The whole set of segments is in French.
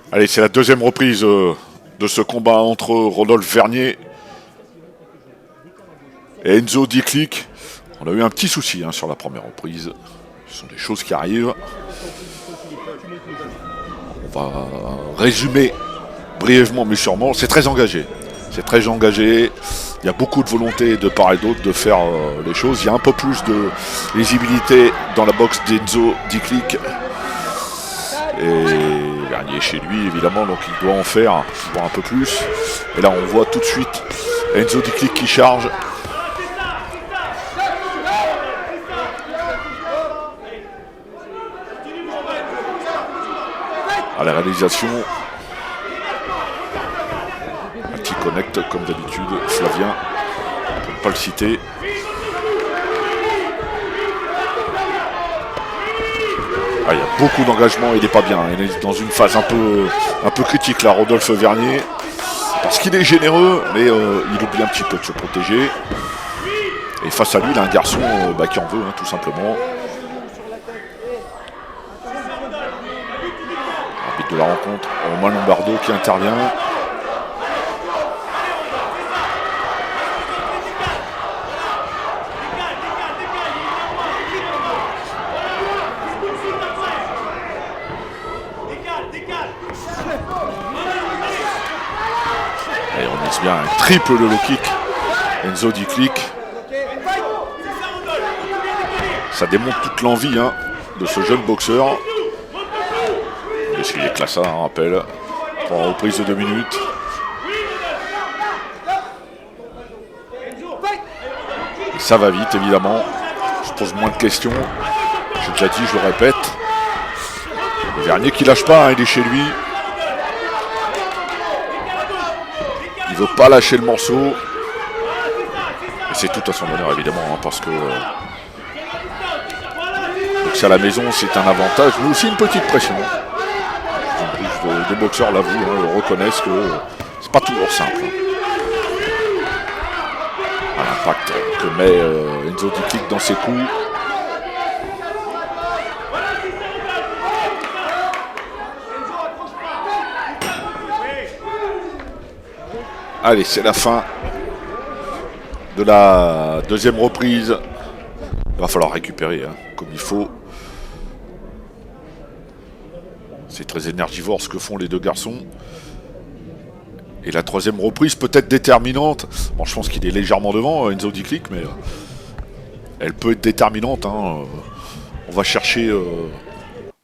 Allez, c'est la deuxième reprise de ce combat entre Rodolphe Vernier et Enzo Diclic. On a eu un petit souci sur la première reprise. Ce sont des choses qui arrivent. On va résumer brièvement mais sûrement. C'est très engagé. C'est très engagé. Il y a beaucoup de volonté de part et d'autre de faire les choses. Il y a un peu plus de lisibilité dans la boxe d'Enzo Diclic. Et Vernier chez lui, évidemment, donc il doit en faire un peu plus. Et là, on voit tout de suite Enzo Diclic qui charge. À la réalisation, un petit connect comme d'habitude, Flavien, pour ne pas le citer. Ah, il y a beaucoup d'engagement, il n'est pas bien. Il est dans une phase un peu critique là, Rodolphe Vernier. Parce qu'il est généreux, mais il oublie un petit peu de se protéger. Et face à lui, il a un garçon qui en veut, tout simplement. Arbitre de la rencontre, Romain Lombardo qui intervient. Et on mise bien un triple low kick. Enzo Diclic. Ça démontre toute l'envie de ce jeune boxeur. Il essayait Classa, rappel. Pour une reprise de 2 minutes. Et ça va vite, évidemment. Je pose moins de questions. J'ai déjà dit, je le répète. Le Vernier qui lâche pas, il est chez lui. Il veut pas lâcher le morceau. Et c'est tout à son honneur, évidemment, parce que... donc c'est à la maison, c'est un avantage, mais aussi une petite pression. Des boxeurs l'avouent, reconnaissent que c'est pas toujours simple. À l'impact que met Enzo Diclic dans ses coups. Allez, c'est la fin de la deuxième reprise. Il va falloir récupérer comme il faut. C'est très énergivore ce que font les deux garçons. Et la troisième reprise peut-être déterminante. Bon, je pense qu'il est légèrement devant, Enzo Diclic, mais elle peut être déterminante. On va chercher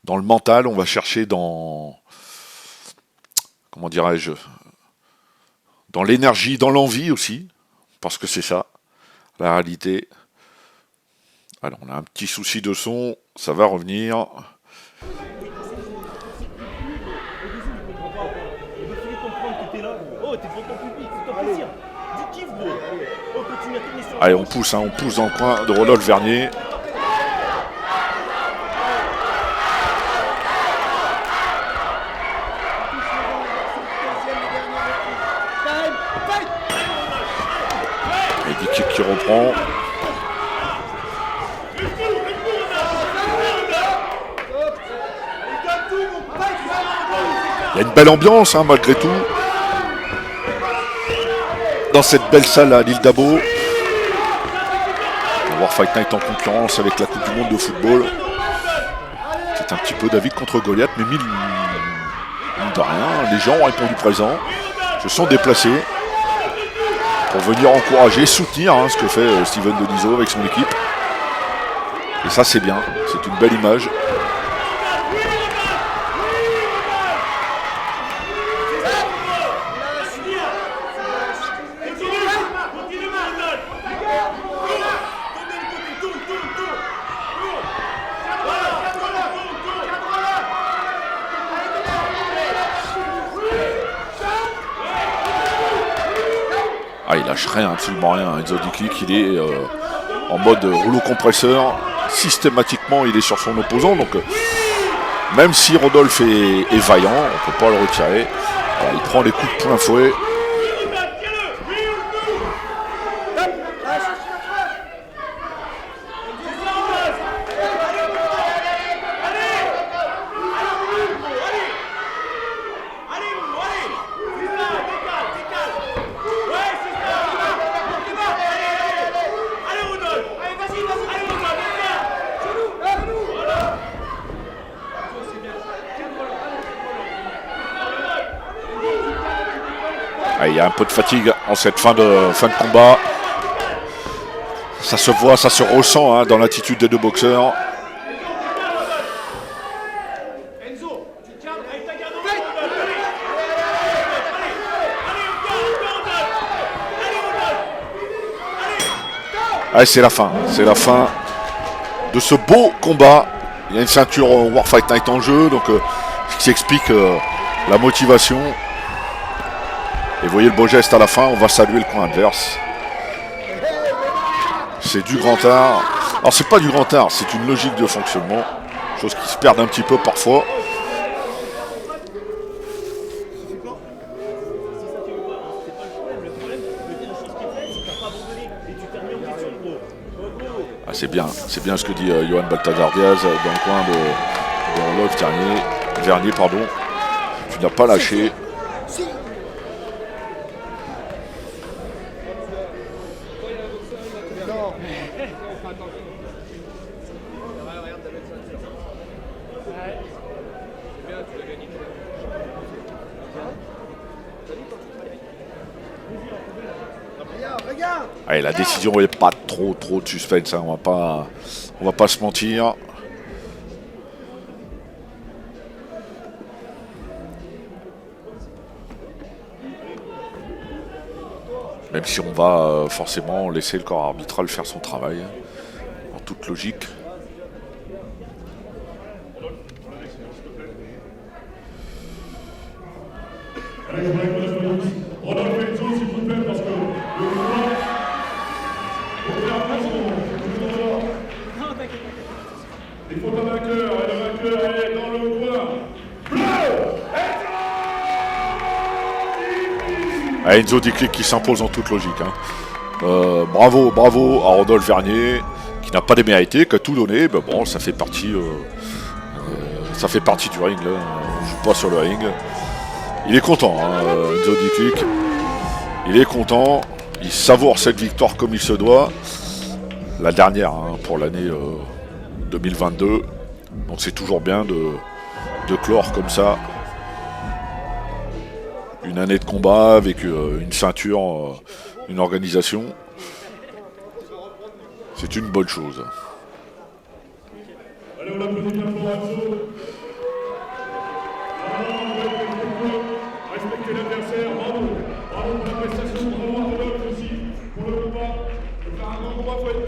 dans le mental, on va chercher dans... comment dirais-je, dans l'énergie, dans l'envie aussi. Parce que c'est ça, la réalité. Alors, on a un petit souci de son, ça va revenir. Allez, on pousse dans le coin de Rodolphe Vernier. Et Diclic qui reprend. Il y a une belle ambiance malgré tout. Dans cette belle salle à l'île d'Abo. On va voir Fight Night en concurrence avec la Coupe du Monde de football. C'est un petit peu David contre Goliath, mais mine de rien, les gens ont répondu présent, se sont déplacés pour venir encourager, soutenir ce que fait Steven Deniso avec son équipe. Et ça c'est bien, c'est une belle image. Ah, il lâche rien, absolument rien. Enzo Diclic, il est en mode rouleau compresseur. Systématiquement, il est sur son opposant. Donc, même si Rodolphe est vaillant, on ne peut pas le retirer. Voilà, il prend les coups de plein fouet. Il y a un peu de fatigue en cette fin de combat. Ça se voit, ça se ressent hein, dans l'attitude des deux boxeurs. Allez, c'est la fin de ce beau combat. Il y a une ceinture War Fight Night en jeu, donc ce qui explique la motivation. Et vous voyez le beau geste à la fin, on va saluer le coin adverse. C'est du grand art. Alors c'est pas du grand art, c'est une logique de fonctionnement. Chose qui se perd un petit peu parfois. Ah, c'est bien ce que dit Johan Baltazar Diaz dans le coin de Rodolphe Vernier, pardon. Tu n'as pas lâché. Allez, la décision n'est pas trop de suspense, hein. On va pas se mentir. Même si on va forcément laisser le corps arbitral faire son travail, en toute logique. Il faut un vainqueur, et le vainqueur est dans le coin bleu. Enzo Diclic qui s'impose en toute logique. Hein. Bravo à Rodolphe Vernier, qui n'a pas démérité, qui a tout donné. Ben bon, ça fait partie du ring. Là. On ne joue pas sur le ring. Il est content, hein, Enzo Diclic. Il est content. Il savoure cette victoire comme il se doit. La dernière hein, pour l'année 2022. Donc c'est toujours bien de clore comme ça une année de combat avec une ceinture, une organisation. C'est une bonne chose. Allez, on l'applaudit bien pour Enzo. Respectez l'adversaire, bravo. Bravo pour la prestation, bravo à Rodolphe aussi pour le combat. De faire un grand combat, faut être